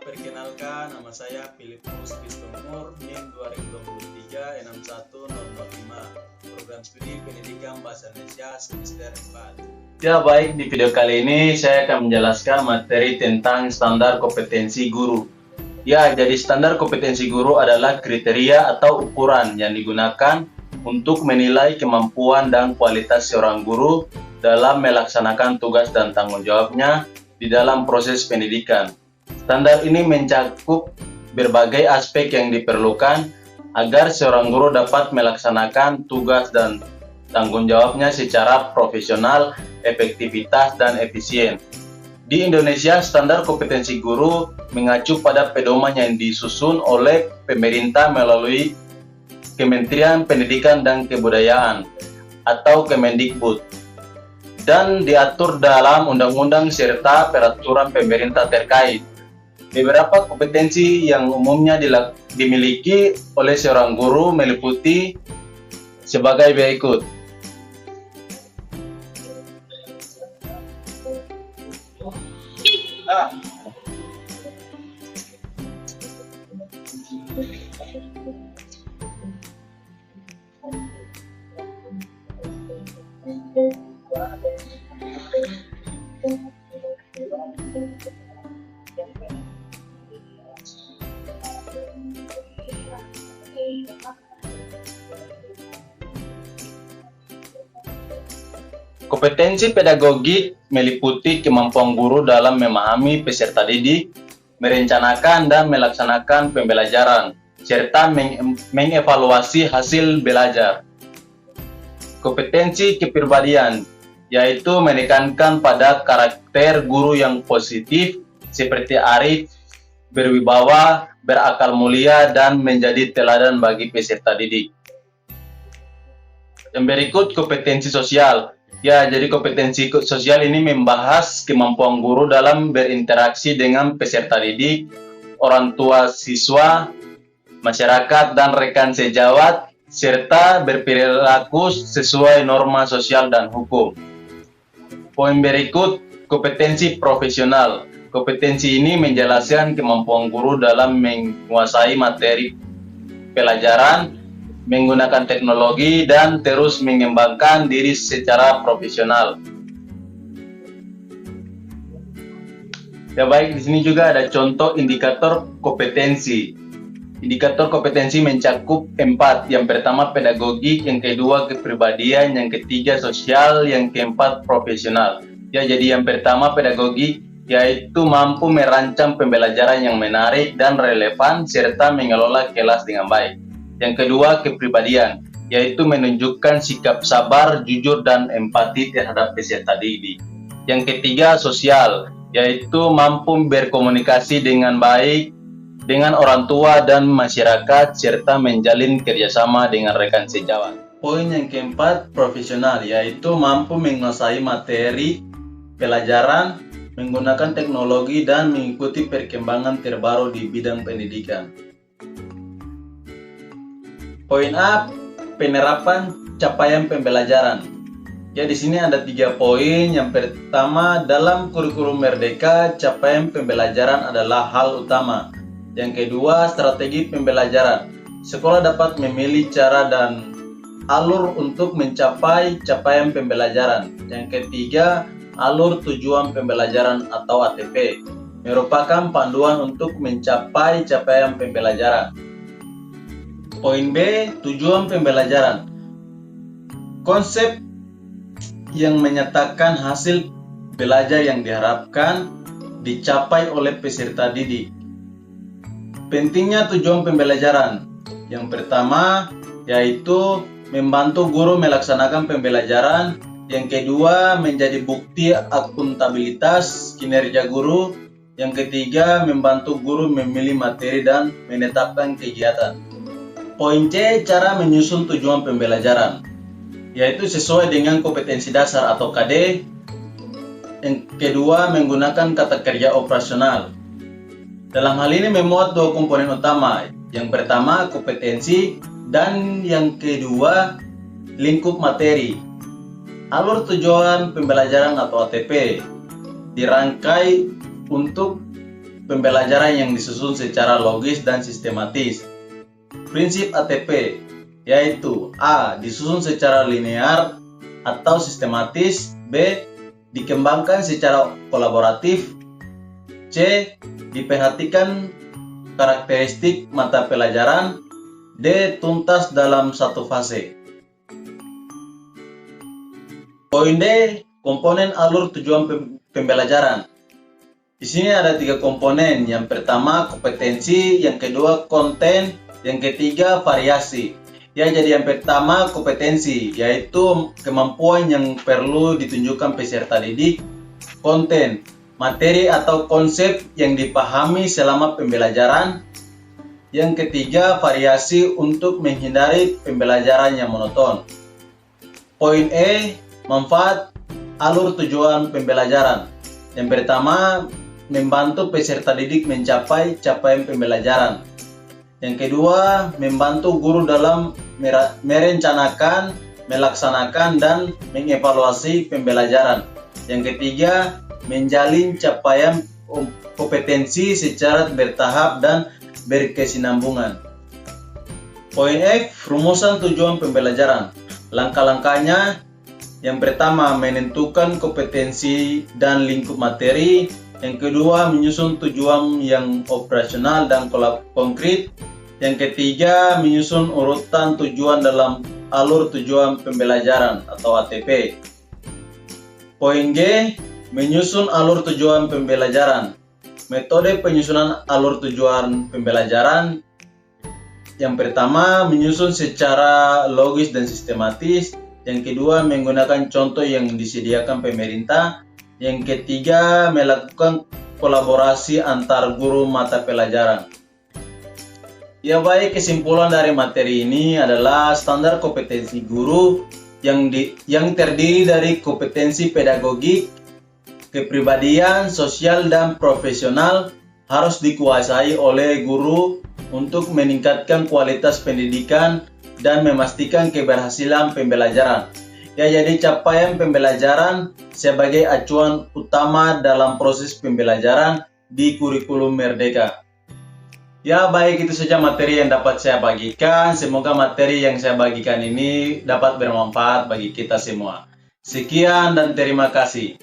Perkenalkan, nama saya Filipus Kristomur, NIM 2023-61005, Program Studi Pendidikan Bahasa Indonesia semester 4. Ya baik, di video kali ini saya akan menjelaskan materi tentang standar kompetensi guru. Ya, jadi standar kompetensi guru adalah kriteria atau ukuran yang digunakan untuk menilai kemampuan dan kualitas seorang guru dalam melaksanakan tugas dan tanggung jawabnya di dalam proses pendidikan. Standar ini mencakup berbagai aspek yang diperlukan agar seorang guru dapat melaksanakan tugas dan tanggung jawabnya secara profesional, efektivitas, dan efisien. Di Indonesia, standar kompetensi guru mengacu pada pedoman yang disusun oleh pemerintah melalui Kementerian Pendidikan dan Kebudayaan atau Kemendikbud dan diatur dalam undang-undang serta peraturan pemerintah terkait. Beberapa kompetensi yang umumnya dimiliki oleh seorang guru meliputi sebagai berikut. Kompetensi pedagogik meliputi kemampuan guru dalam memahami peserta didik, merencanakan dan melaksanakan pembelajaran, serta mengevaluasi hasil belajar. Kompetensi kepribadian, yaitu menekankan pada karakter guru yang positif, seperti arif, berwibawa, berakal mulia, dan menjadi teladan bagi peserta didik. Yang berikut kompetensi sosial. Ya, jadi kompetensi sosial ini membahas kemampuan guru dalam berinteraksi dengan peserta didik, orang tua siswa, masyarakat, dan rekan sejawat, serta berperilaku sesuai norma sosial dan hukum. Poin berikut, kompetensi profesional. Kompetensi ini menjelaskan kemampuan guru dalam menguasai materi pelajaran, menggunakan teknologi, dan terus mengembangkan diri secara profesional. Ya baik, di sini juga ada contoh indikator kompetensi. Indikator kompetensi mencakup 4. Yang pertama pedagogik, yang kedua kepribadian, yang ketiga sosial, yang keempat profesional. Ya, jadi yang pertama pedagogik, yaitu mampu merancang pembelajaran yang menarik dan relevan serta mengelola kelas dengan baik. Yang kedua kepribadian, yaitu menunjukkan sikap sabar, jujur, dan empati terhadap peserta didik. Yang ketiga sosial, yaitu mampu berkomunikasi dengan baik dengan orang tua dan masyarakat serta menjalin kerjasama dengan rekan sejawat. Poin yang keempat profesional, yaitu mampu menguasai materi pelajaran, menggunakan teknologi, dan mengikuti perkembangan terbaru di bidang pendidikan. Poin A, penerapan capaian pembelajaran. Ya, di sini ada 3 poin. Yang pertama, dalam kurikulum Merdeka, capaian pembelajaran adalah hal utama. Yang kedua, strategi pembelajaran. Sekolah dapat memilih cara dan alur untuk mencapai capaian pembelajaran. Yang ketiga, alur tujuan pembelajaran atau ATP, merupakan panduan untuk mencapai capaian pembelajaran. Poin B, tujuan pembelajaran. Konsep yang menyatakan hasil belajar yang diharapkan dicapai oleh peserta didik. Pentingnya tujuan pembelajaran. Yang pertama, yaitu membantu guru melaksanakan pembelajaran. Yang kedua, menjadi bukti akuntabilitas kinerja guru. Yang ketiga, membantu guru memilih materi dan menetapkan kegiatan. Poin C, cara menyusun tujuan pembelajaran, yaitu sesuai dengan kompetensi dasar atau KD. Yang kedua, menggunakan kata kerja operasional. Dalam hal ini memuat 2 komponen utama. Yang pertama, kompetensi, dan yang kedua, lingkup materi. Alur tujuan pembelajaran atau ATP dirangkai untuk pembelajaran yang disusun secara logis dan sistematis. Prinsip ATP yaitu A. Disusun secara linear atau sistematis. B. Dikembangkan secara kolaboratif. C. Diperhatikan karakteristik mata pelajaran. D. Tuntas dalam satu fase. Poin D. Komponen alur tujuan pembelajaran. Di sini ada 3 komponen. Yang pertama kompetensi, yang kedua konten, yang ketiga variasi. Ya, jadi yang pertama kompetensi, yaitu kemampuan yang perlu ditunjukkan peserta didik. Konten, materi atau konsep yang dipahami selama pembelajaran. Yang ketiga variasi untuk menghindari pembelajaran yang monoton. Poin E, manfaat alur tujuan pembelajaran. Yang pertama, membantu peserta didik mencapai capaian pembelajaran. Yang kedua, membantu guru dalam merencanakan, melaksanakan, dan mengevaluasi pembelajaran. Yang ketiga, menjalin capaian kompetensi secara bertahap dan berkesinambungan. Poin F, rumusan tujuan pembelajaran. Langkah-langkahnya, yang pertama, menentukan kompetensi dan lingkup materi. Yang kedua, menyusun tujuan yang operasional dan konkret. Yang ketiga, menyusun urutan tujuan dalam alur tujuan pembelajaran atau ATP. Poin G, menyusun alur tujuan pembelajaran. Metode penyusunan alur tujuan pembelajaran. Yang pertama, menyusun secara logis dan sistematis. Yang kedua, menggunakan contoh yang disediakan pemerintah. Yang ketiga, melakukan kolaborasi antar guru mata pelajaran. Ya baik, kesimpulan dari materi ini adalah standar kompetensi guru yang terdiri dari kompetensi pedagogik, kepribadian, sosial, dan profesional harus dikuasai oleh guru untuk meningkatkan kualitas pendidikan dan memastikan keberhasilan pembelajaran. Ya, jadi capaian pembelajaran sebagai acuan utama dalam proses pembelajaran di kurikulum Merdeka. Ya baik, itu saja materi yang dapat saya bagikan. Semoga materi yang saya bagikan ini dapat bermanfaat bagi kita semua. Sekian dan terima kasih.